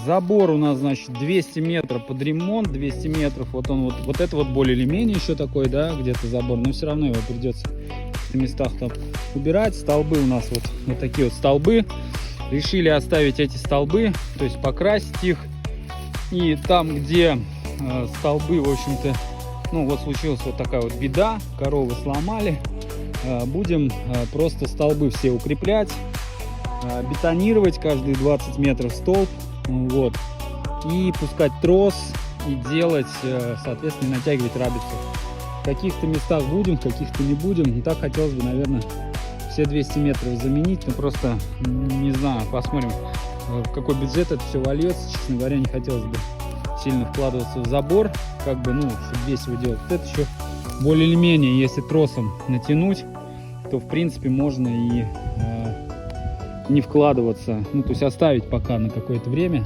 Забор у нас, значит, 200 метров под ремонт, 200 метров. Вот он вот это вот более или менее еще такой, да, где-то забор. Но все равно его придется в местах там убирать. Столбы у нас вот такие вот столбы. Решили оставить эти столбы, то есть покрасить их. И там, где столбы, в общем-то, ну вот случилась вот такая вот беда, коровы сломали. Будем просто столбы все укреплять, бетонировать каждые 20 метров столб, вот, и пускать трос и делать, соответственно, натягивать рабицу. В каких-то местах будем, в каких-то не будем. Так хотелось бы, наверное, все 200 метров заменить, но просто не знаю, посмотрим, в какой бюджет это все вольется. Честно говоря, не хотелось бы сильно вкладываться в забор, как бы, ну, чтобы весь его делать. Вот это еще более или менее, если тросом натянуть, то в принципе можно и не вкладываться, ну, то есть оставить пока на какое-то время.